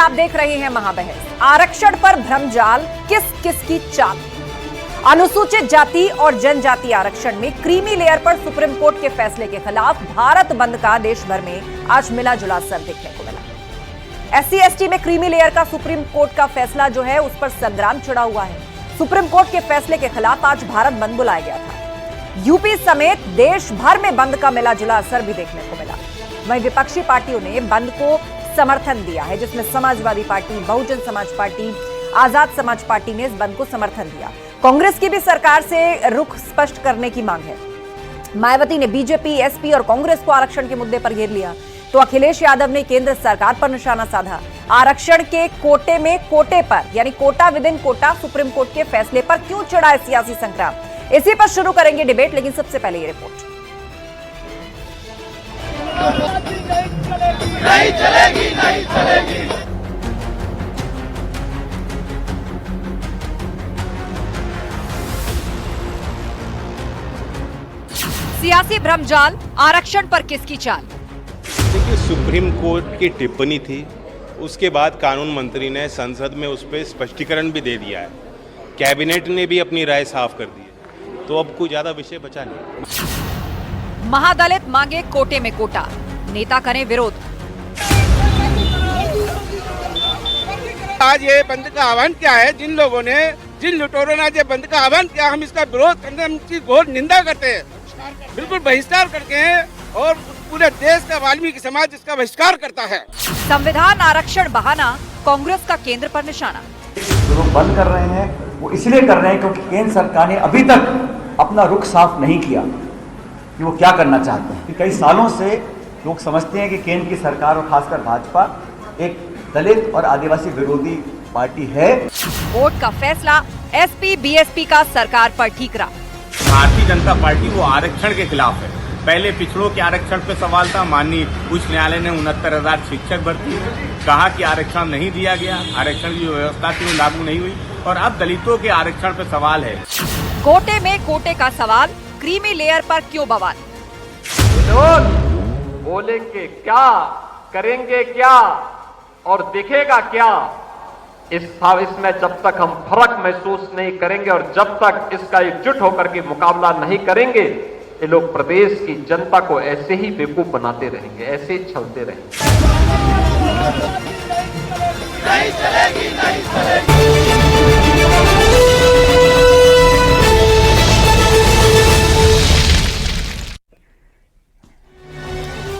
आप देख रहे हैं महाबहस। आरक्षण पर भ्रमजाल, किस किस की चाल। अनुसूचित जाति और जनजाति आरक्षण में क्रीमी लेयर पर सुप्रीम कोर्ट के फैसले के खिलाफ भारत बंद का देश भर में आज मिला जुला असर देखने को मिला। SC/ST में क्रीमी लेयर का सुप्रीम कोर्ट का फैसला जो है उस पर संग्राम छिड़ा हुआ है। सुप्रीम कोर्ट के फैसले के खिलाफ आज भारत बंद बुलाया गया था। यूपी समेत देश भर में बंद का मिला जुला असर भी देखने को मिला। वहीं विपक्षी पार्टियों ने बंद को समर्थन दिया है, जिसमें Samajwadi party, Bahujan Samaj party, Azad Samaj party ने इस बंद को समर्थन दिया। कांग्रेस की भी सरकार से रुख स्पष्ट करने की मांग है। मायावती ने बीजेपी, एसपी और कांग्रेस को आरक्षण के मुद्दे पर घेर लिया, तो अखिलेश यादव ने केंद्र सरकार पर निशाना साधा। आरक्षण के कोटे में कोटे पर, यानी quota within quota, supreme court के फैसले पर क्यों छिड़ा है सियासी संग्राम, इसी पर शुरू करेंगे डिबेट। लेकिन सबसे पहले ये रिपोर्ट। नहीं चलेगी, नहीं चलेगी। सियासी भ्रमजाल, आरक्षण पर किसकी चाल। देखिए, सुप्रीम कोर्ट की टिप्पणी थी, उसके बाद कानून मंत्री ने संसद में उस पर स्पष्टीकरण भी दे दिया है। कैबिनेट ने भी अपनी राय साफ कर दी है, तो अब कोई ज्यादा विषय बचा नहीं। महादलित मांगे कोटे में कोटा, नेता करें विरोध। आज ये बंद का आह्वान क्या है? जिन लोगों ने, जिन लुटेरों ने ये बंद का आह्वान किया, हम इसका विरोध करते हैं, हम इसकी घोर निंदा करते हैं, बिल्कुल बहिष्कार करके हैं, और पूरे देश का वाल्मीकि समाज इसका बहिष्कार करता है। संविधान आरक्षण बहाना, कांग्रेस का केंद्र पर निशाना। जो लोग बंद कर रहे हैं वो इसलिए कर रहे हैं क्योंकि केंद्र सरकार ने अभी तक अपना रुख साफ नहीं किया कि वो क्या करना चाहते हैं। कई सालों से लोग समझते हैं कि केंद्र की सरकार और खासकर भाजपा एक दलित और आदिवासी विरोधी पार्टी है। कोर्ट का फैसला एसपी बीएसपी का सरकार पर ठीकरा। भारतीय जनता पार्टी वो आरक्षण के खिलाफ है। पहले पिछड़ों के आरक्षण पे सवाल था, माननीय उच्च न्यायालय ने 69,000 शिक्षक भर्ती कहा कि आरक्षण नहीं दिया गया, आरक्षण की व्यवस्था थी वो लागू नहीं हुई, और अब दलितों के आरक्षण पे सवाल है। कोटे में कोटे का सवाल, क्रीमी लेयर पर क्यों बवाल। बोलेंगे क्या, करेंगे क्या और दिखेगा क्या, इसमें जब तक हम फर्क महसूस नहीं करेंगे और जब तक इसका एकजुट होकर के मुकाबला नहीं करेंगे, ये लोग प्रदेश की जनता को ऐसे ही बेवकूफ बनाते रहेंगे, ऐसे ही छलते रहेंगे। नहीं चलेगी, नहीं चलेगी।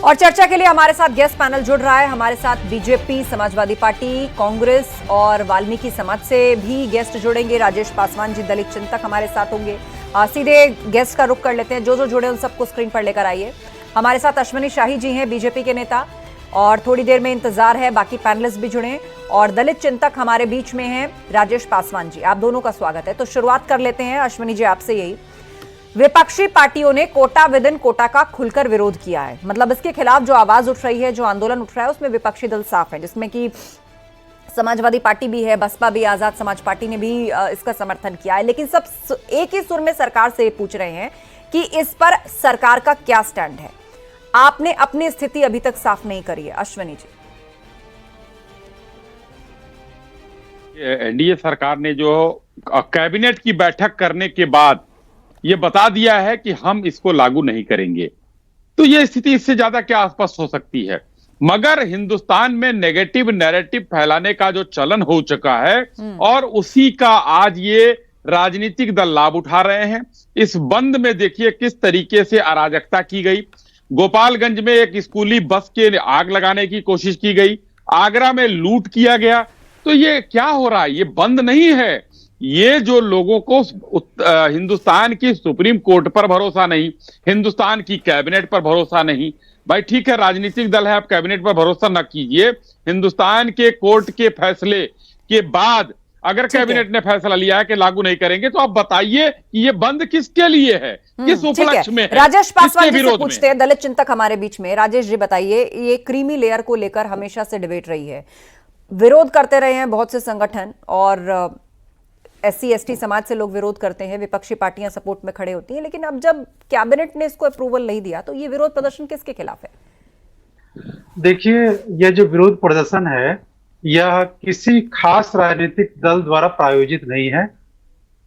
और चर्चा के लिए हमारे साथ गेस्ट पैनल जुड़ रहा है। हमारे साथ बीजेपी, समाजवादी पार्टी, कांग्रेस और वाल्मीकि समाज से भी गेस्ट जुड़ेंगे। राजेश पासवान जी, दलित चिंतक, हमारे साथ होंगे। सीधे गेस्ट का रुख कर लेते हैं। जो जुड़े उन सबको स्क्रीन पर लेकर आइए। हमारे साथ अश्विनी शाही जी हैं, बीजेपी के नेता, और थोड़ी देर में इंतजार है बाकी पैनलिस्ट भी जुड़े। और दलित चिंतक हमारे बीच में हैं राजेश पासवान जी। आप दोनों का स्वागत है। तो शुरुआत कर लेते हैं अश्विनी जी आपसे। यही, विपक्षी पार्टियों ने कोटा विद इन कोटा का खुलकर विरोध किया है। मतलब इसके खिलाफ जो आवाज उठ रही है, जो आंदोलन उठ रहा है, उसमें विपक्षी दल साफ है, जिसमें कि समाजवादी पार्टी भी है, बसपा भी, आजाद समाज पार्टी ने भी इसका समर्थन किया है। लेकिन सब एक ही सुर में सरकार से पूछ रहे हैं कि इस पर सरकार का क्या स्टैंड है। आपने अपनी स्थिति अभी तक साफ नहीं करी है, अश्विनी जी। एनडीए सरकार ने जो कैबिनेट की बैठक करने के बाद ये बता दिया है कि हम इसको लागू नहीं करेंगे, तो ये स्थिति इससे ज्यादा क्या स्पष्ट हो सकती है। मगर हिंदुस्तान में नेगेटिव नैरेटिव फैलाने का जो चलन हो चुका है, और उसी का आज ये राजनीतिक दल लाभ उठा रहे हैं। इस बंद में देखिए किस तरीके से अराजकता की गई। गोपालगंज में एक स्कूली बस के आग लगाने की कोशिश की गई, आगरा में लूट किया गया। तो ये क्या हो रहा है? ये बंद नहीं है। ये जो लोगों को हिंदुस्तान की सुप्रीम कोर्ट पर भरोसा नहीं, हिंदुस्तान की कैबिनेट पर भरोसा नहीं। भाई ठीक है, राजनीतिक दल है, आप कैबिनेट पर भरोसा न कीजिए। हिंदुस्तान के कोर्ट के फैसले के बाद अगर कैबिनेट ने फैसला लिया है कि लागू नहीं करेंगे, तो आप बताइए कि ये बंद किसके लिए है, किस उपलक्ष्य में है? राजेश पासवान जी से पूछते हैं, दलित चिंतक हमारे बीच में। राजेश जी बताइए, ये क्रीमी लेयर को लेकर हमेशा से डिबेट रही है, विरोध करते रहे हैं बहुत से संगठन, और SC/ST समाज से लोग विरोध करते हैं, विपक्षी पार्टियां सपोर्ट में खड़े होती हैं। लेकिन अब जब कैबिनेट ने इसको अप्रूवल नहीं दिया, तो ये विरोध प्रदर्शन किसके खिलाफ है? देखिए, यह जो विरोध प्रदर्शन है यह किसी खास राजनीतिक दल द्वारा प्रायोजित नहीं है।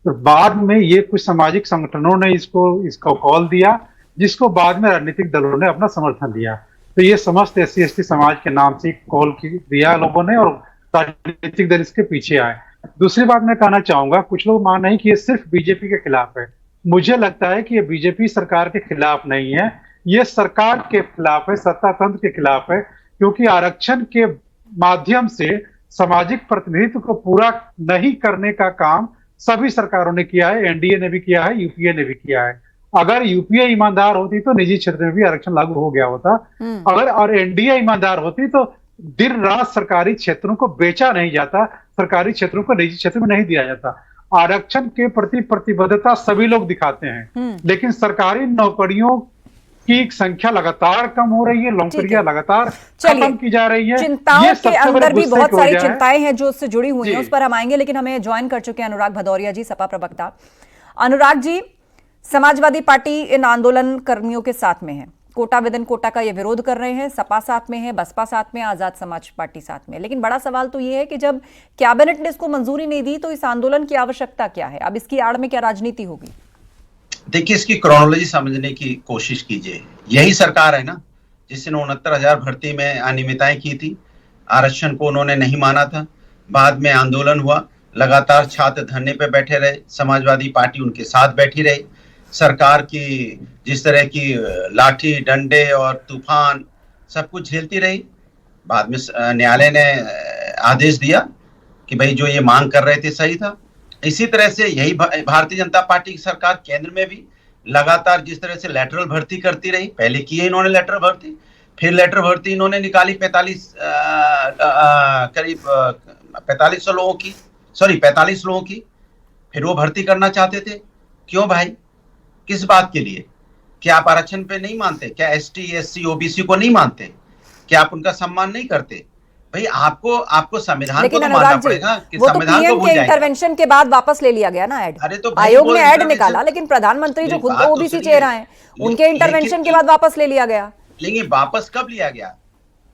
तो बाद में ये कुछ सामाजिक संगठनों ने इसको कॉल दिया, जिसको बाद में राजनीतिक दलों ने अपना समर्थन दिया। तो ये समस्त SC/ST समाज के नाम से कॉल दिया लोगों ने और राजनीतिक दल इसके पीछे आए। दूसरी बात मैं कहना चाहूंगा, कुछ लोग मान रहे हैं कि ये सिर्फ बीजेपी के खिलाफ है। मुझे लगता है कि ये बीजेपी सरकार के खिलाफ नहीं है, ये सरकार के खिलाफ है, सत्ता तंत्र के खिलाफ है, क्योंकि आरक्षण के माध्यम से सामाजिक प्रतिनिधित्व को पूरा नहीं करने का काम सभी सरकारों ने किया है। NDA ने भी किया है, UPA ने भी किया है। अगर UPA ईमानदार होती तो निजी क्षेत्र में भी आरक्षण लागू हो गया होता। अगर और NDA ईमानदार होती तो दिन रात सरकारी क्षेत्रों को बेचा नहीं जाता, सरकारी क्षेत्रों को निजी क्षेत्र में नहीं दिया जाता। आरक्षण के प्रति प्रतिबद्धता सभी लोग दिखाते हैं, लेकिन सरकारी नौकरियों की संख्या लगातार कम हो रही है, नौकरियां लगातार खत्म की जा रही है। चिंताओं के अंदर भी बहुत सारी चिंताएं हैं जो उससे जुड़ी हुई हैं, उस पर हम आएंगे, लेकिन हमें ज्वाइन कर चुके हैं अनुराग भदौरिया जी, सपा प्रवक्ता। अनुराग जी, समाजवादी पार्टी इन आंदोलन कर्मियों के साथ में है, कोटा विद इन कोटा का ये विरोध कर रहे हैं, सपा साथ में है, बसपा साथ में, आजाद समाज पार्टी साथ में। लेकिन बड़ा सवाल तो ये है कि जब कैबिनेट ने इसको मंजूरी नहीं दी तो इस आंदोलन की आवश्यकता क्या है? अब इसकी आड़ में क्या राजनीति होगी? देखिए, इसकी क्रोनोलॉजी समझने की कोशिश कीजिए। यही सरकार है ना जिसने 69,000 भर्ती में अनियमितताएं की थी, आरक्षण को उन्होंने नहीं माना था, बाद में आंदोलन हुआ, लगातार छात्र धरने पे बैठे रहे, समाजवादी पार्टी उनके साथ बैठी रही, सरकार की जिस तरह की लाठी डंडे और तूफान सब कुछ झेलती रही। बाद में न्यायालय ने आदेश दिया कि भाई जो ये मांग कर रहे थे सही था। इसी तरह से यही भारतीय जनता पार्टी की सरकार केंद्र में भी लगातार जिस तरह से लेटरल भर्ती करती रही, पहले की है इन्होंने लेटरल भर्ती, फिर लेटरल भर्ती इन्होंने निकाली 45 लोगों की, फिर वो भर्ती करना चाहते थे। क्यों भाई, किस बात के लिए? क्या आप आरक्षण पे नहीं मानते? क्या ST SC OBC को नहीं मानते? क्या आप उनका सम्मान नहीं करते? भाई आपको संविधान को तो मानना पड़ेगा कि संविधान को भूल जाएगा। इंटरवेंशन के बाद वापस ले लिया गया ना ऐड, अरे तो आयोग ने ऐड निकाला, लेकिन प्रधानमंत्री जो खुद OBC चेहरा है उनके इंटरवेंशन के बाद वापस ले लिया गया। लेकिन वापस कब लिया गया?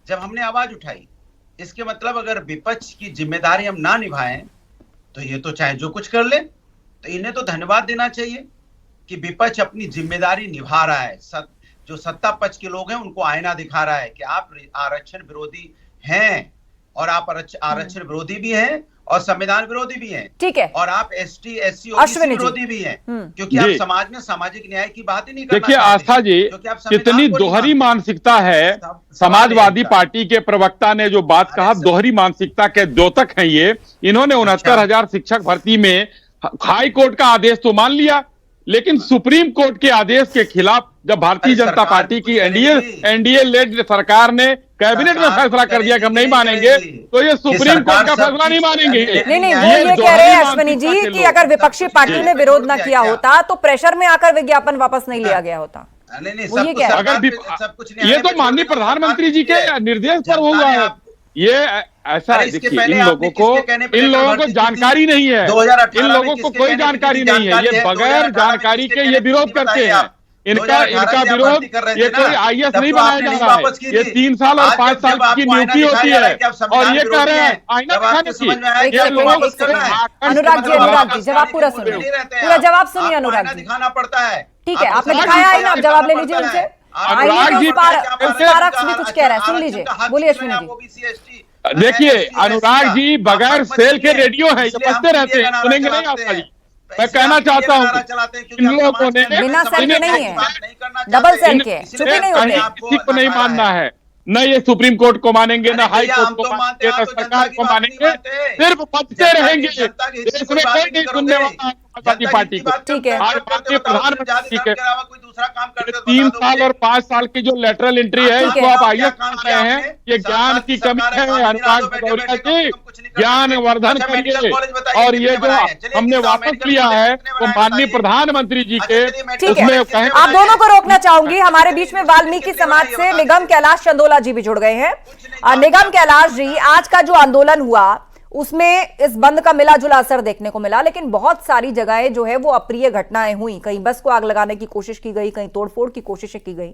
जब हमने आवाज उठाई। इसके मतलब अगर विपक्ष की जिम्मेदारी हम ना निभाएं तो ये तो चाहे जो कुछ कर ले, तो इन्हें तो धन्यवाद देना चाहिए कि विपक्ष अपनी जिम्मेदारी निभा रहा है। जो सत्ता पक्ष के लोग हैं उनको आईना दिखा रहा है कि आप आरक्षण विरोधी हैं, और आप आरक्षण विरोधी भी हैं और संविधान विरोधी भी हैं। ठीक है। और आप ST SC OBC विरोधी भी हैं, क्योंकि आप समाज में सामाजिक न्याय की बात ही नहीं करना देखिए आस्था जी, कितनी दोहरी मानसिकता है। समाजवादी पार्टी के प्रवक्ता ने जो बात कहा, दोहरी मानसिकता के द्योतक हैं ये। इन्होंने 69,000 शिक्षक भर्ती में हाई कोर्ट का आदेश तो मान लिया, लेकिन सुप्रीम कोर्ट के आदेश के खिलाफ जब भारतीय जनता पार्टी की एनडीए लेड सरकार ने कैबिनेट में फैसला कर दिया कि हम नहीं मानेंगे, तो ये सुप्रीम कोर्ट का फैसला नहीं मानेंगे। नहीं, वो ये कह रहे हैं अश्विनी जी कि अगर विपक्षी पार्टी ने विरोध न किया होता तो प्रेशर में आकर विज्ञापन वापस नहीं लिया गया होता। वो ये कह रहे हैं। ये तो माननीय प्रधानमंत्री जी के निर्देश पर हुआ है। ये ऐसा देखिए, इन लोगों को जानकारी नहीं है, इन लोगों को कोई जानकारी नहीं है, ये बगैर जानकारी के ये विरोध करते हैं। इनका विरोध, ये कोई IAS नहीं बनाया जा रहा है, ये 3 साल और 5 साल की नियुक्ति होती है, और ये कह रहे हैं आईना दिखाने की। अनुराग जी जवाब पूरा सुनिए, पूरा जवाब सुनिए अनुराग जी। दिखाना पड़ता है। ठीक है, आपने दिखाया है ना, आप जवाब ले लीजिए उनसे। अनुराग जी पारक्ष भी कुछ कह रहा है, सुन लीजिए, बोलिए अश्विनी जी। देखिए अनुराग जी बगैर सेल के रेडियो है, ये बजते रहते हैं, सुनेंगे नहीं आस्था जी। मैं कहना चाहता हूँ इन लोगों ने बिना सेल के नहीं है, डबल सेल के चुप ही नहीं होते। किसी को नहीं मानना है, न ये सुप्रीम कोर्ट को मानेंगे, न हाई कोर्ट को मानेंगे, न सरकार को मानेंगे, सिर्फ बचते रहेंगे। देश में कोई नहीं सुनने वाला समाजवादी पार्टी को। ठीक है, आज भारतीय प्रधानमंत्री के 3 साल और 5 साल की जो लेटरल एंट्री है, इसको आप IAS कर रहे हैं, ये ज्ञान की कमी है। अनुराग भदौरिया जी, ज्ञान वर्धन करिए, और ये जो हमने वापस लिया है वो माननीय प्रधानमंत्री जी के उसमें कहें। आप दोनों को रोकना चाहूंगी। हमारे बीच में वाल्मीकि समाज से निगम कैलाश चंदोला जी भी जुड़ गए हैं। निगम कैलाश जी, आज का जो आंदोलन हुआ उसमें इस बंद का मिला जुला असर देखने को मिला, लेकिन बहुत सारी जगहें जो है वो अप्रिय घटनाएं हुई। कहीं बस को आग लगाने की कोशिश की गई, कहीं तोड़फोड़ की कोशिशें की गई।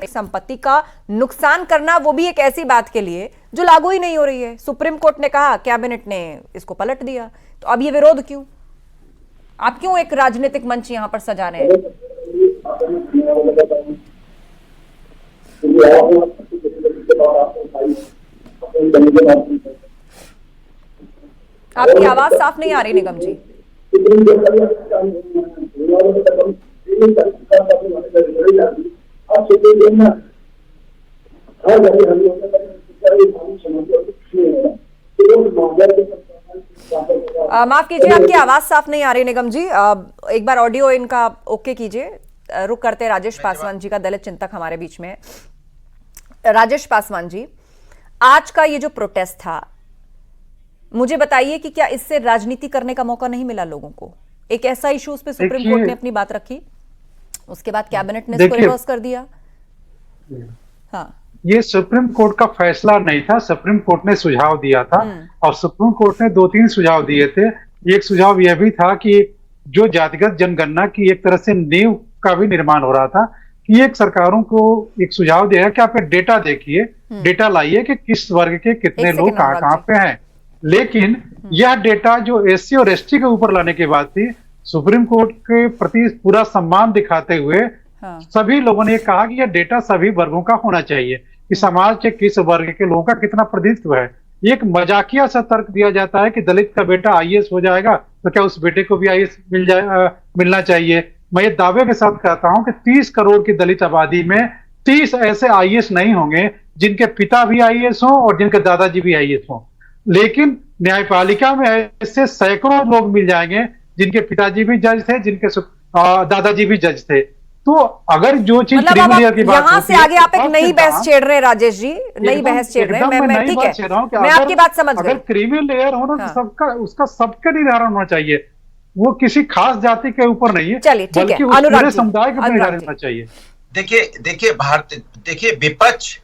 संपत्ति का नुकसान करना वो भी एक ऐसी बात के लिए जो लागू ही नहीं हो रही है। सुप्रीम कोर्ट ने कहा, कैबिनेट ने इसको पलट दिया, तो अब ये विरोध क्यों? आप क्यों एक राजनीतिक मंच यहां पर सजा रहे हैं? आपकी आवाज साफ नहीं आ रही निगम जी। माफ कीजिए, आपकी आवाज साफ नहीं आ रही निगम जी। एक बार ऑडियो इनका ओके कीजिए। रुक करते राजेश पासवान जी का, दलित चिंतक हमारे बीच में। राजेश पासवान जी, आज का ये जो प्रोटेस्ट था, मुझे बताइए कि क्या इससे राजनीति करने का मौका नहीं मिला लोगों को? एक ऐसा इशू उस पे सुप्रीम कोर्ट ने अपनी बात रखी, उसके बाद कैबिनेट ने इसको रिवर्स कर दिया। हाँ, ये सुप्रीम कोर्ट का फैसला नहीं था, सुप्रीम कोर्ट ने सुझाव दिया था और सुप्रीम कोर्ट ने 2-3 सुझाव दिए थे। एक सुझाव यह भी था कि जो जातिगत जनगणना की एक तरह से नींव का भी निर्माण हो रहा था, कि एक सरकारों को एक सुझाव दिया कि आप डेटा देखिए, डेटा लाइए कि किस वर्ग के कितने लोग कहाँ पे हैं। लेकिन यह डेटा जो एससी और एसटी के ऊपर लाने की बात थी, सुप्रीम कोर्ट के प्रति पूरा सम्मान दिखाते हुए सभी लोगों ने कहा कि यह डेटा सभी वर्गों का होना चाहिए, कि समाज के किस वर्ग के लोगों का कितना प्रतिनिधित्व है। एक मजाकिया सा तर्क दिया जाता है कि दलित का बेटा आईएएस हो जाएगा तो क्या उस बेटे को भी आईएएस मिलना चाहिए। मैं ये दावे के साथ कहता हूं कि 30 करोड़ की दलित आबादी में 30 ऐसे आईएएस नहीं होंगे जिनके पिता भी आईएएस हों और जिनके दादाजी भी आईएएस हों, लेकिन न्यायपालिका में ऐसे सैकड़ों लोग मिल जाएंगे जिनके पिताजी भी जज थे, जिनके दादाजी भी जज थे। तो अगर जो चीज क्रीमी की बात यहाँ से आगे आप एक नई बहस छेड़ रहे हैं राजेश जी, नई बहस छेड़ रहे हैं। मैं ठीक है, मैं आपकी बात समझ गई। अगर क्रीमी लेयर होना तो सबका, उसका सबका निर्धारण होना चाहिए, वो किसी खास जाति के ऊपर नहीं है, चलिए ठीक है, पूरे समुदाय का निर्धारण होना चाहिए। देखिए विपक्ष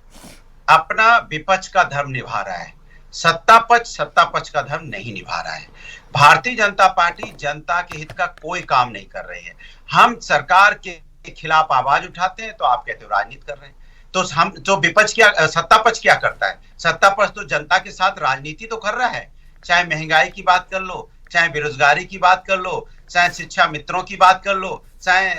अपना विपक्ष का धर्म निभा रहा है, सत्ता पक्ष का धर्म नहीं निभा रहा है। भारतीय जनता पार्टी जनता के हित का कोई काम नहीं कर रही है। हम सरकार के खिलाफ आवाज उठाते हैं तो आप कहते हो राजनीति कर रहे हैं। तो हम जो विपक्ष क्या, सत्ता पक्ष क्या करता है? सत्ता पक्ष तो जनता के साथ राजनीति तो कर रहा है, चाहे महंगाई की बात कर लो, चाहे बेरोजगारी की बात कर लो, चाहे शिक्षा मित्रों की बात कर लो, चाहे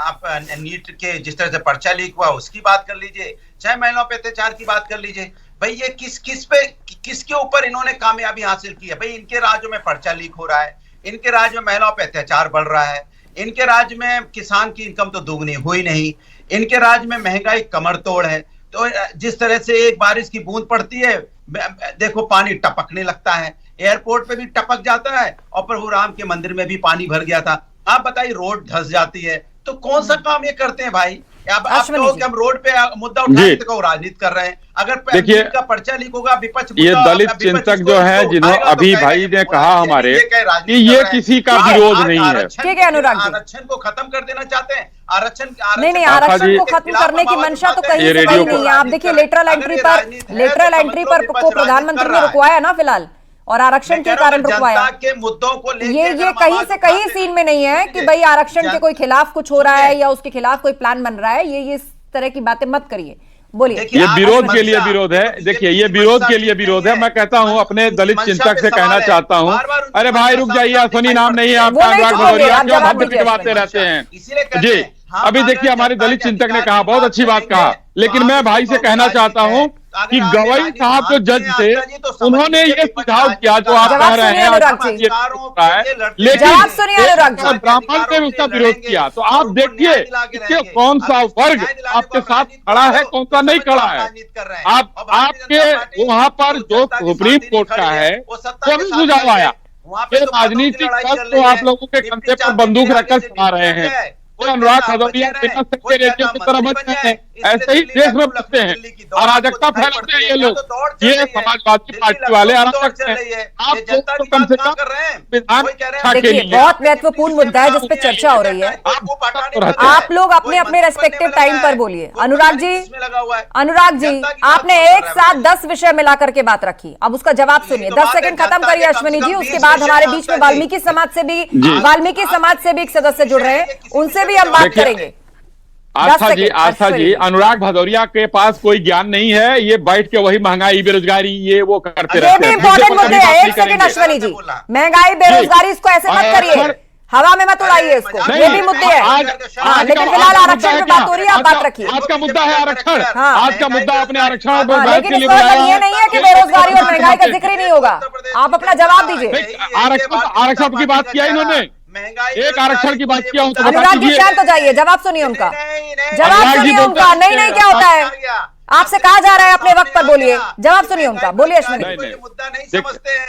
आप नीट के जिस तरह से पर्चा लीक हुआ उसकी बात कर लीजिए, चाहे महिलाओं पे अत्याचार की बात कर लीजिए। भाई ये किसके ऊपर इन्होंने कामयाबी हासिल की है? भाई इनके राज्यों में पर्चा लीक हो रहा है, इनके राज्य में महिलाओं पे अत्याचार बढ़ रहा है, इनके राज्य में किसान की इनकम तो दुगनी हुई नहीं, इनके राज्य में महंगाई कमर तोड़ है। तो जिस तरह से एक बारिश की बूंद पड़ती है, देखो पानी टपकने लगता है, एयरपोर्ट पे भी टपक जाता है और प्रभु राम के मंदिर में भी पानी भर गया था। आप बताइए, रोड धंस जाती है, तो कौन सा काम ये करते हैं भाई? आप कहो कि हम रोड पे मुद्दा उठाते तो राजनीति कर रहे हैं। अगर देखिए का पर्चा लीक होगा, विपक्ष ये दलित चिंतक जो है, जिन्होंने अभी भाई ने कहा हमारे कि ये किसी का विरोध नहीं है। ठीक है अनुराग जी, आरक्षण को खत्म कर देना चाहते हैं। आरक्षण नहीं, आरक्षण को खत्म करने की मंशा तो कहीं से कहीं नहीं है। आप देखिए लेटरल एंट्री पर को प्रधानमंत्री ने रुकवाया ना फिलहाल, और आरक्षण के कारण रुकवाया। के मुद्दों को ये कहीं से कहीं सीन में नहीं है कि भाई आरक्षण के कोई खिलाफ कुछ हो रहा है या उसके खिलाफ कोई प्लान बन रहा है। ये इस तरह की बातें मत करिए, बोलिए। ये विरोध के लिए विरोध है। देखिए ये विरोध के लिए विरोध है। मैं कहता हूँ अपने दलित चिंतक से कहना चाहता हूँ, अरे भाई रुक जाइए, सोनी नाम नहीं है आपका, अनुराग भदौरिया, क्यों हम पिटवाते रहते हैं जी। अभी देखिए हमारे दलित चिंतक ने कहा, बहुत अच्छी बात कहा, लेकिन मैं भाई से कहना चाहता हूँ कि गवई साहब जो जज थे उन्होंने ये सुझाव किया जो आप कह रहे हैं, लेकिन ब्राह्मण ने उसका विरोध किया। तो आप देखिए कि कौन सा वर्ग आपके साथ खड़ा है, कौन सा नहीं खड़ा है। आपके वहां पर जो सुप्रीम कोर्ट का है वो भी सुझाव आया, ये राजनीतिक पक्ष तो आप लोगों के कंधे पर बंदूक रखकर चला रहे हैं। अनुराग भदौरिया बिना सेक्रेटरी की तरह मत हैं, ऐसे ही देश में घुसते हैं, अराजकता फैलाते हैं ये लोग। ये समाजवादी पार्टी वाले अराजक हैं। आप तो कम से कम विधान के लिए बहुत महत्वपूर्ण मुद्दा है जिसपे चर्चा हो रही है। आप लोग अपने अपने रेस्पेक्टिव टाइम पर बोलिए। अनुराग जी आपने एक साथ 10 विषय मिला करके बात रखी, अब उसका जवाब सुनिए। 10 सेकंड खत्म करिए अश्विनी जी। उसके बाद हमारे बीच में वाल्मीकि समाज से भी एक सदस्य जुड़ रहे हैं, उनसे भी हम बात करेंगे। आस्था जी, अनुराग भदौरिया के पास कोई ज्ञान नहीं है, ये बैठ के वही महंगाई बेरोजगारी ये वो करते रहते हैं। ये भी इंपॉर्टेंट मुद्दे हैं। एक सेकंड अश्विनी जी, महंगाई बेरोजगारी इसको ऐसे मत करिए, हवा में मत उड़ाइए इसको, ये भी मुद्दे हैं। लेकिन फिलहाल आरक्षण पे बात हो रही है, आप बात रखिए। आज का मुद्दा है आरक्षण। आज का मुद्दा अपने आरक्षण लेकिन इसका मतलब ये नहीं है कि बेरोजगारी और महंगाई का जिक्र ही नहीं होगा। आप अपना जवाब दीजिए। आरक्षण की बात किया इन्होंने, एक आरक्षण की बात किया। अनुराग जी शांत हो जाइए, जवाब सुनिए उनका, जवाब सुनिए उनका। नहीं क्या होता है, आपसे कहा जा रहा है अपने वक्त पर बोलिए, जवाब सुनिए उनका। बोलिए अश्विनी।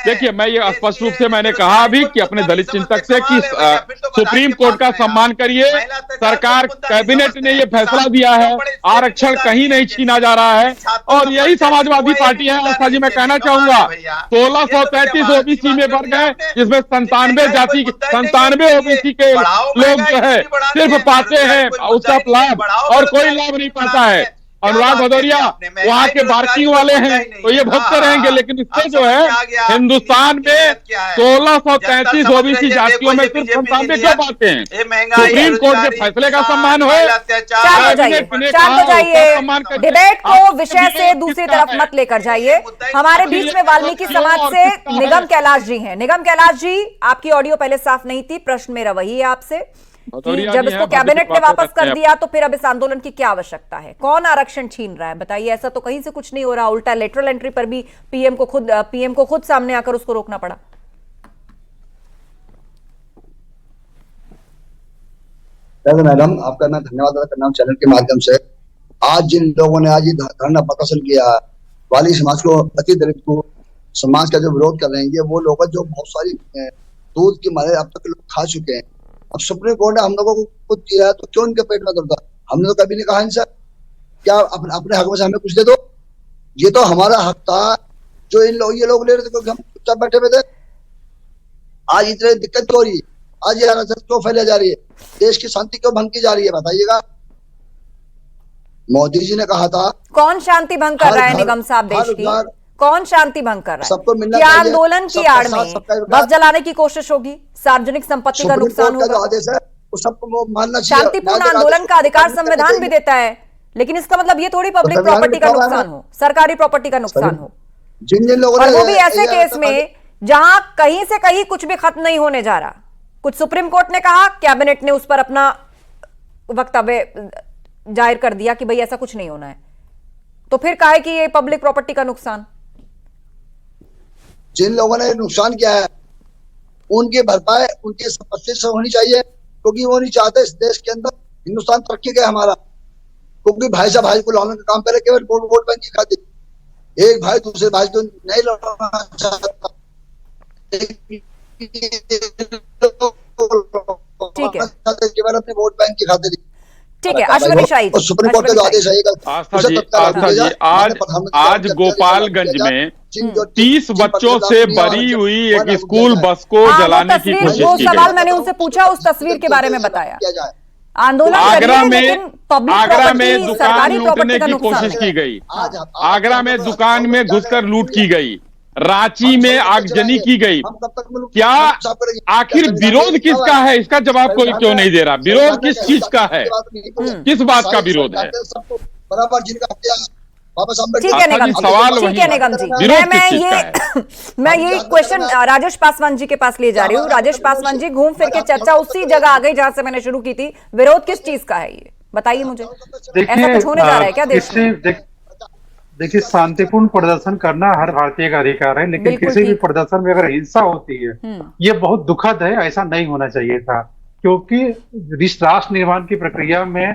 देखिए, मैं ये स्पष्ट रूप से मैंने कहा अभी कि अपने दलित चिंतक से कि सुप्रीम कोर्ट का सम्मान करिए। सरकार कैबिनेट ने ये फैसला दिया है, आरक्षण कहीं नहीं छीना जा रहा है, और यही समाजवादी पार्टी है। आस्था जी, मैं कहना चाहूंगा 1633 ओबीसी में वर्ग है, जिसमें 97 ओबीसी के लोग जो है सिर्फ पाते हैं उसका लाभ, और कोई लाभ नहीं पाता है। अनुराग भदौरिया वहाँ के बार्किंग वाले हैं तो ये भुगतते रहेंगे, लेकिन इससे जो है हिंदुस्तान में 1633 ओबीसी जातियों में सिर्फ 97 क्यों पाते हैं? सुप्रीम कोर्ट के फैसले का सम्मान हो। डिबेट को विषय से दूसरी तरफ मत लेकर जाइए। हमारे बीच में वाल्मीकि समाज से निगम कैलाश जी हैं। निगम कैलाश जी, आपकी ऑडियो पहले साफ नहीं थी, प्रश्न मेरा वही है आपसे कि जब इसको कैबिनेट ने वापस कर दिया तो फिर अब इस आंदोलन की क्या आवश्यकता है? कौन आरक्षण छीन रहा है बताइए? ऐसा तो कहीं से कुछ नहीं हो रहा, उल्टा लेटरल एंट्री पर भी पीएम को खुद सामने आकर उसको रोकना पड़ा। मैडम, आपका मैं धन्यवाद अदा करना हूं चैनल के माध्यम से। आज जिन लोगों ने आज ये धरना प्रदर्शन किया, वाली समाज को, अति दलित को, समाज का जो विरोध कर रहे हैं, ये वो लोग जो बहुत सारी दूध की मारे अब तक लोग खा चुके हैं। अब सुप्रीम कोर्ट ने हम लोगों को कुछ दिया है तो क्यों उनके पेट में दर्द? हमने तो कभी नहीं कहा इनसे क्या अपने हक में से हमें कुछ दे दो। ये तो हमारा हक था जो ये लोग ले रहे थे, क्योंकि हम चुपचाप बैठे हुए थे। आज इतनी दिक्कत क्यों हो रही है? आज ये अराजकता क्यों फैलाई जा रही है? देश की शांति क्यों भंग की जा रही है? बताइएगा। मोदी जी ने कहा था, कौन शांति भंग कर रहा है निगम साहब? देश की कौन शांति भंग कर रहा है? सबको मिलना क्या आंदोलन की आड़ में बस जलाने की कोशिश होगी? सार्वजनिक संपत्ति का नुकसान होगा? आदेश है वो सबको मानना चाहिए। शांतिपूर्ण आंदोलन का अधिकार संविधान भी देता है, लेकिन इसका मतलब ये थोड़ी पब्लिक प्रॉपर्टी का नुकसान हो, सरकारी प्रॉपर्टी का नुकसान हो। जिन लोगों और वो भी ऐसे केस में जहां कहीं से कहीं कुछ भी खत्म नहीं होने जा रहा। कुछ सुप्रीम कोर्ट ने कहा, कैबिनेट ने उस पर अपना वक्तव्य जाहिर कर दिया कि भाई ऐसा कुछ नहीं होना है, तो फिर कहा है कि ये पब्लिक प्रॉपर्टी का नुकसान। जिन लोगों ने नुकसान किया है उनकी भरपाई उनकी संपत्ति से होनी चाहिए, क्योंकि वो नहीं चाहते इस देश के अंदर हिंदुस्तान तरक्की करे हमारा। क्योंकि भाई साहब भाई को लड़ने का काम करे, केवल वोट बैंक की खातिर। एक भाई दूसरे भाई को नहीं लड़ना चाहता। केवल अपने वोट बैंक की खातिर। ठीक है, अश्विनी शाही जी, सुप्रीम कोर्ट का जो आदेश आएगा। आस्था जी, आज गोपालगंज में 30 बच्चों से बरी हुई एक स्कूल बस को जलाने की कोशिश की गई। सवाल मैंने उनसे पूछा, उस तस्वीर के बारे में बताया। आंदोलन आगरा में दुकान लूटने की कोशिश की गई। आगरा में दुकान में घुसकर लूट की गई। रांची में आगजनी की गई। क्या आखिर विरोध किसका है? इसका जवाब कोई क्यों नहीं दे रहा? विरोध किस चीज का है? किस बात का विरोध है? ठीक है निगम जी, ठीक है निगम जी। मैं ये क्वेश्चन राजेश पासवान जी के पास ले जा रही हूँ। राजेश पासवान जी, घूम फिर के चर्चा उसी जगह आ गई जहां से मैंने शुरू की थी। विरोध किस चीज का है ये बताइए मुझे? ऐसा कुछ होने जा रहा है क्या देश में? देखिए, शांतिपूर्ण प्रदर्शन करना हर भारतीय का अधिकार है, लेकिन किसी भी प्रदर्शन में अगर हिंसा होती है, ये बहुत दुखद है। ऐसा नहीं होना चाहिए था, क्योंकि राष्ट्र निर्माण की प्रक्रिया में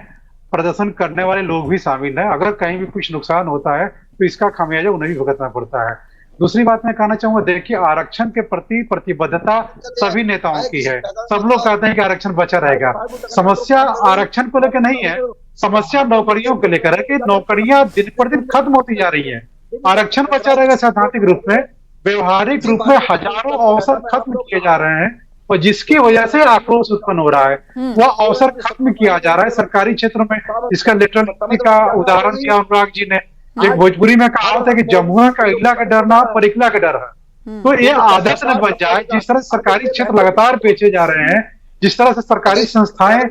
प्रदर्शन करने वाले लोग भी शामिल हैं। अगर कहीं भी कुछ नुकसान होता है तो इसका खामियाजा उन्हें भी भुगतना पड़ता है। दूसरी बात मैं कहना चाहूंगा, देखिए, आरक्षण के प्रति प्रतिबद्धता सभी नेताओं की है। सब लोग कहते हैं कि आरक्षण बचा रहेगा। समस्या आरक्षण को लेकर नहीं है, समस्या नौकरियों को लेकर है कि नौकरियां दिन पर दिन खत्म होती जा रही हैं। आरक्षण बचा रहेगा सैद्धांतिक रूप में, व्यवहारिक रूप में हजारों अवसर खत्म किए जा रहे हैं और जिसकी वजह से आक्रोश उत्पन्न हो रहा है। वह अवसर खत्म किया जा रहा है सरकारी क्षेत्र में। इसका लेटरल का उदाहरण दिया अनुराग जी ने। एक भोजपुरी में कहावत है कि जमुआ का इला का डर ना परिकला का डर है। तो ये आदत न बन जाए। जिस तरह सरकारी क्षेत्र लगातार बेचे जा रहे हैं, जिस तरह से सरकारी संस्थाएं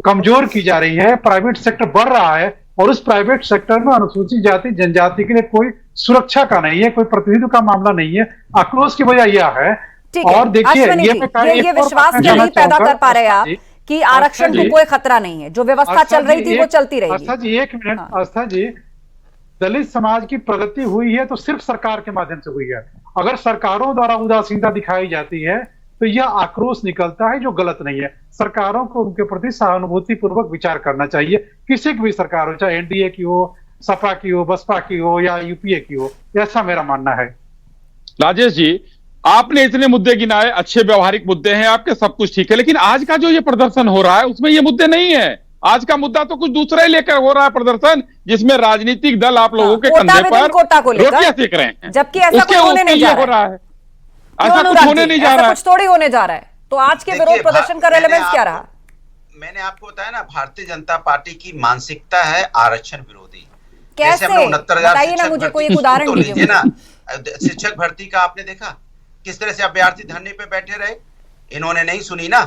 कमजोर की जा रही है, प्राइवेट सेक्टर बढ़ रहा है और उस प्राइवेट सेक्टर में अनुसूचित जाति जनजाति के लिए कोई सुरक्षा का नहीं है, कोई प्रतिनिधित्व का मामला नहीं है। आक्रोश की वजह यह है। और देखिए ये विश्वास क्यों नहीं पैदा कर पा रहे आप कि आरक्षण को कोई खतरा नहीं है, जो व्यवस्था चल रही थी वो चलती रहेगी। आस्था जी एक मिनट। आस्था जी, दलित समाज की प्रगति हुई है तो सिर्फ सरकार के माध्यम से हुई है। अगर सरकारों द्वारा उदासीनता दिखाई जाती है तो यह आक्रोश निकलता है, जो गलत नहीं है। सरकारों को उनके प्रति सहानुभूति पूर्वक विचार करना चाहिए, किसी की भी सरकार हो, चाहे एनडीए की हो, सपा की हो, बसपा की हो या यूपीए की हो। ऐसा मेरा मानना है। राजेश जी, आपने इतने मुद्दे गिनाए, अच्छे व्यवहारिक मुद्दे हैं आपके, सब कुछ ठीक है, लेकिन आज का जो ये प्रदर्शन हो रहा है उसमें ये मुद्दे नहीं है। आज का मुद्दा तो कुछ दूसरा ही लेकर हो रहा है प्रदर्शन, जिसमें राजनीतिक दल आप लोगों के कंधे पर रोटियां सेक रहे हैं, जबकि ऐसा कुछ होने नहीं जा रहा है। ऐसा कुछ होने नहीं जा रहा है, कुछ थोड़ी होने जा रहा है। तो आज के विरोध प्रदर्शन का रेलेवेंस क्या रहा? मैंने आपको बताया ना, भारतीय जनता पार्टी की मानसिकता है आरक्षण विरोधी। कैसे? बताइए ना मुझे, कोई एक उदाहरण दीजिए ना। शिक्षक भर्ती का आपने देखा किस तरह से अभ्यर्थी धरने पे बैठे रहे, इन्होंने नहीं सुनी ना।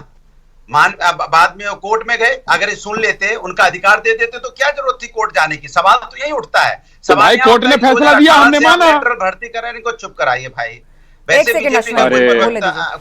बाद में वो कोर्ट में गए, अगर ये सुन लेते, उनका अधिकार दे देते तो क्या जरूरत थी कोर्ट जाने की। सवाल तो यही उठता है। सवाल कोर्ट ने फैसला दिया, हमने माना। भर्ती कर रहे, इनको चुप कराइए भाई। वैसे बीजेपी का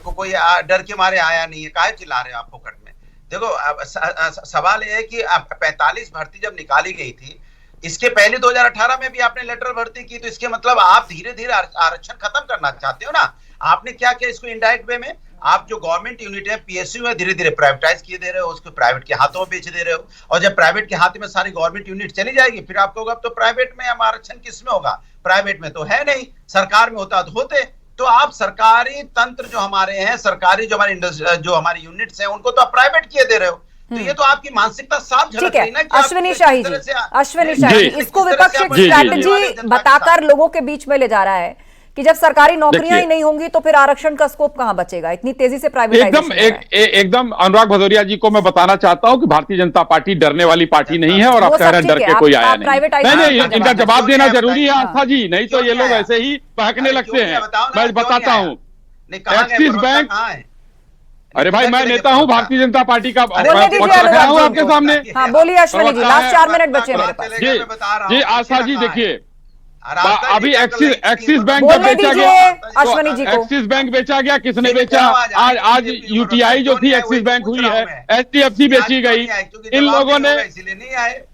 कोई डर के मारे आया नहीं है, काहे चिल्ला रहे हो आप फोकट में। देखो सवाल यह है कि 45 भर्ती जब निकाली गई थी, इसके पहले 2018 में भी आपने लेटरल भर्ती की, तो इसके मतलब आप धीरे धीरे आरक्षण खत्म करना चाहते हो ना। आपने क्या किया इसको इनडायरेक्ट वे में, आप जो गवर्नमेंट यूनिट है पीएसयू में धीरे धीरे प्राइवेटाइज किए दे रहे हो, उसको प्राइवेट के हाथों में बेच दे रहे हो। और जब प्राइवेट के हाथ में सारी गवर्नमेंट यूनिट चली जाएगी, फिर आपको होगा अब तो प्राइवेट में हम आरक्षण किस में होगा, प्राइवेट में तो है नहीं, सरकार में होता तो होते। तो आप सरकारी तंत्र जो हमारे हैं, सरकारी जो हमारी यूनिट्स हैं, उनको तो आप प्राइवेट किए दे रहे हो। तो ये तो आपकी मानसिकता साफ झलक रही है ना। अश्विनी शाही जी, इसको विपक्ष एक स्ट्रैटेजी बताकर लोगों के बीच में ले जा रहा है कि जब सरकारी नौकरियां ही नहीं होंगी तो फिर आरक्षण का स्कोप कहां बचेगा। इतनी तेजी से प्राइवेटाइजेशन एकदम अनुराग भदौरिया जी को मैं बताना चाहता हूं कि भारतीय जनता पार्टी डरने वाली पार्टी नहीं है और आप कह रहे हैं डर के कोई आया नहीं। इनका जवाब देना जरूरी है आस्था जी, नहीं तो ये लोग ऐसे ही बहकने लगते हैं। मैं बताता हूं, एक्सिस बैंक, अरे भाई मैं नेता हूं भारतीय जनता पार्टी का, रखा हूं आपके सामने। हाँ बोलिए अश्विनी जी, लास्ट 4 मिनट बचे मेरे पास। जी आस्था जी, देखिए अभी एक्सिस बैंक जब बेचा गया, अश्विनी जी को एक्सिस बैंक बेचा गया, किसने बेचा? आज यूटीआई जो थी एक्सिस बैंक हुई है, एचडीएफसी बेची गई। इन लोगों ने,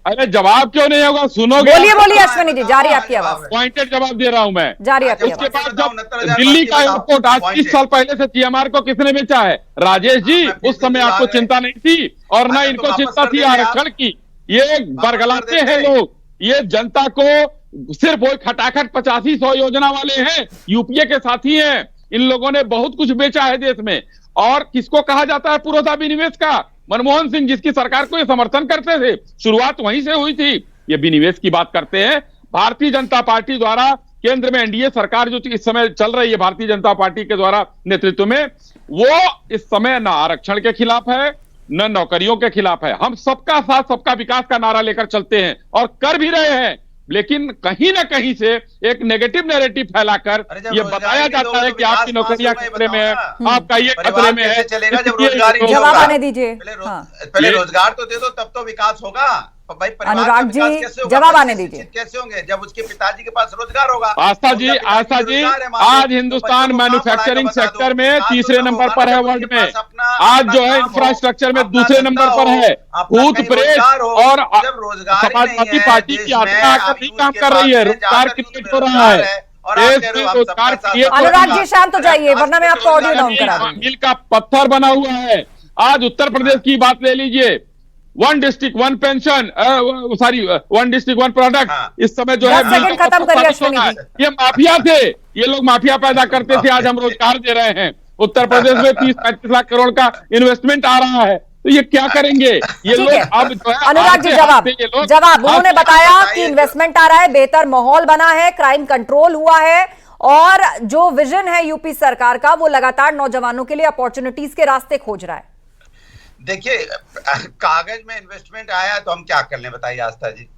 अरे जवाब क्यों नहीं होगा, सुनोगे? बोलिए अश्विनी जी, जारी आपकी आवाज। पॉइंटेड जवाब दे रहा हूं मैं, जारी आपकी। उसके बाद जब दिल्ली का एयरपोर्ट आज 30 साल पहले से सीएमआर को किसने बेचा है? राजेश जी, उस समय आपको चिंता नहीं थी और न इनको चिंता थी आरक्षण की। ये बरगलाते हैं लोग, ये जनता को सिर्फ वो खटाखट 85-100 योजना वाले हैं, यूपीए के साथी हैं। इन लोगों ने बहुत कुछ बेचा है देश में। और किसको कहा जाता है पुरोधा विनिवेश का? मनमोहन सिंह, जिसकी सरकार को ये समर्थन करते थे, शुरुआत वहीं से हुई थी। ये विनिवेश की बात करते हैं। भारतीय जनता पार्टी द्वारा केंद्र में एनडीए सरकार जो इस समय चल रही है भारतीय जनता पार्टी के द्वारा नेतृत्व में, वो इस समय न आरक्षण के खिलाफ है न नौकरियों के खिलाफ है। हम सबका साथ सबका विकास का नारा लेकर चलते हैं और कर भी रहे हैं, लेकिन कहीं ना कहीं से एक नेगेटिव नैरेटिव फैलाकर ये बताया जाता है कि आपकी नौकरियां खतरे में है, आपका ये खतरे में है। जवाब आने दीजिए। पहले रोजगार तो दे दो, तब तो विकास होगा भाई। अनुराग जी, जवाब आने दीजिए। कैसे होंगे जब उसके पिताजी के पास रोजगार होगा? आस्था जी, आज हिंदुस्तान मैन्युफैक्चरिंग सेक्टर में 3रे नंबर पर है वर्ल्ड में। आज जो है इंफ्रास्ट्रक्चर में 2रे नंबर पर है। भूत प्रेत और समाजवादी पार्टी की आत्मा आकर नहीं काम कर रही है, रोजगार क्रिएट हो रहा है। अनुराग जी शांत हो जाइए वरना मैं आपको ऑडियो डाउन करा दूंगी। मील का पत्थर बना हुआ है। आज उत्तर प्रदेश की बात ले लीजिए, 1 डिस्ट्रिक्ट 1 पेंशन, 1 डिस्ट्रिक्ट 1 प्रोडक्ट। इस समय जो है खत्म करिए। ये माफिया थे, ये लोग माफिया पैदा करते थे, आज हम रोजगार दे रहे हैं। उत्तर प्रदेश में 30-35 लाख करोड़ का इन्वेस्टमेंट आ रहा है। तो ये क्या करेंगे ये लोग? अब जो है अनुराग जी जवाब उन्होंने बताया कि इन्वेस्टमेंट आ रहा है, बेहतर माहौल बना है, क्राइम कंट्रोल हुआ है और जो विजन है यूपी सरकार का वो लगातार नौजवानों के लिए अपॉर्चुनिटीज के रास्ते खोज रहा है। देखिए, कागज में इन्वेस्टमेंट आया तो हम क्या कर लें बताइए आस्था जी।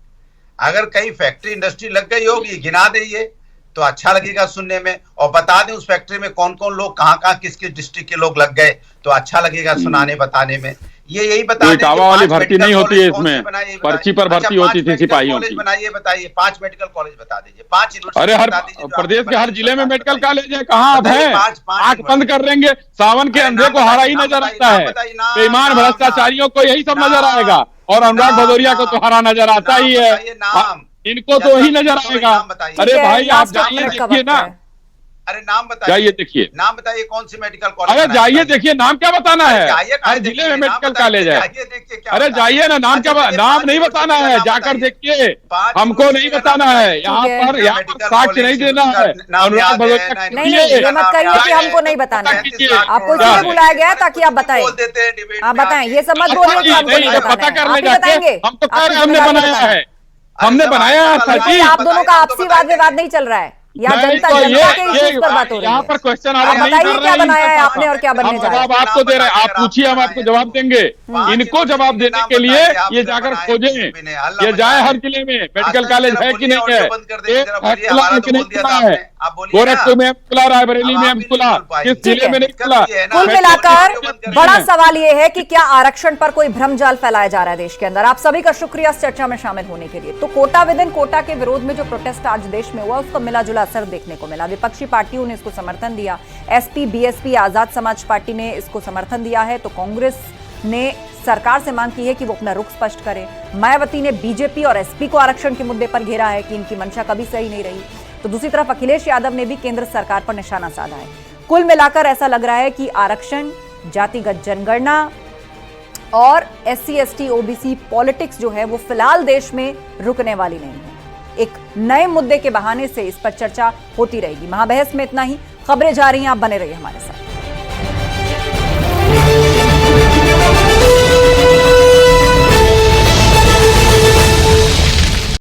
अगर कहीं फैक्ट्री इंडस्ट्री लग गई होगी, गिना दीजिए तो अच्छा लगेगा सुनने में, और बता दें उस फैक्ट्री में कौन कौन लोग कहाँ किस किस डिस्ट्रिक्ट के लोग लग गए तो अच्छा लगेगा सुनाने बताने में। ये यही बता दें टावा वाली भर्ती नहीं होती है इसमें, पर्ची पर भर्ती होती थी सिपाहियों की। बनाइए, बताइए 5 मेडिकल कॉलेज बता दीजिए, 5 यूनिवर्सिटी। अरे हर प्रदेश के हर जिले में मेडिकल कॉलेज है, कहाँ आप हैं? आंख बंद कर देंगे, सावन के अंधे को हरा ही नजर आता है, बेईमान भ्रष्टाचारियों को यही सब नजर आएगा और अनुराग भदौरिया को तो हरा नजर आता ही है, इनको तो वही नजर आएगा। अरे भाई आप जाइए देखिए ना, अरे नाम बताइए, जाइए देखिए, नाम बताइए कौन सी मेडिकल कॉलेज। अरे जाइए देखिए, नाम क्या बताना है? हर जिले में मेडिकल कॉलेज है। अरे जाइए ना, नाम क्या, नाम नहीं बताना है, जाकर देखिए, हमको नहीं बताना है, यहाँ पर साक्ष्य नहीं देना है। अनुराग भदौरिया नहीं, ये मत कहिए कि हमको नहीं बताना है, आपको इसलिए बुलाया गया ताकि आप बताएं, आप बताएं, ये सब मत बोलिए कि हमको नहीं बताना है, बताएंगे। हम तो कह रहे हैं हमने बनाया है, हमने बनाया है। आप दोनों का आपसी वाद विवाद नहीं चल रहा है, या जनता के इश्यूज पर बात हो रही है। यहाँ पर क्वेश्चन आ रहा है, बताइए क्या बनाया है आपने और क्या बनने जा रहा है। जवाब आपको दे रहे हैं, आप पूछिए, हम आपको जवाब देंगे। इनको जवाब देने के लिए ये जाकर खोजें, ये जाए हर जिले में मेडिकल कॉलेज है कि नहीं है, खुला है, गोरखपुर में खुला, रायबरेली में खुला, किस जिले में नहीं खुला। कुल मिलाकर बड़ा सवाल ये है कि क्या आरक्षण पर कोई भ्रमजाल फैलाया जा रहा है देश के अंदर। आप सभी का शुक्रिया इस चर्चा में शामिल होने के लिए। तो कोटा विद इन कोटा के विरोध में जो प्रोटेस्ट आज देश में हुआ उसका मिला जुला असर देखने को मिला। विपक्षी पार्टियों ने इसको समर्थन दिया, SP, BSP, Azad Samaj party ने इसको समर्थन दिया है, तो कांग्रेस ने सरकार से मांग की है कि वो अपना रुख स्पष्ट करे। मायावती ने बीजेपी और एसपी को आरक्षण के मुद्दे पर घेरा है कि इनकी मंशा कभी सही नहीं रही। तो दूसरी तरफ अखिलेश यादव ने भी केंद्र सरकार पर निशाना साधा है। कुल मिलाकर ऐसा लग रहा है कि आरक्षण, जातिगत जनगणना और SC, ST, OBC पॉलिटिक्स जो है वो फिलहाल देश में रुकने वाली नहीं है। एक नए मुद्दे के बहाने से इस पर चर्चा होती रहेगी। महाबहस में इतना ही, खबरें जा रही हैं, आप बने रहिए हमारे साथ।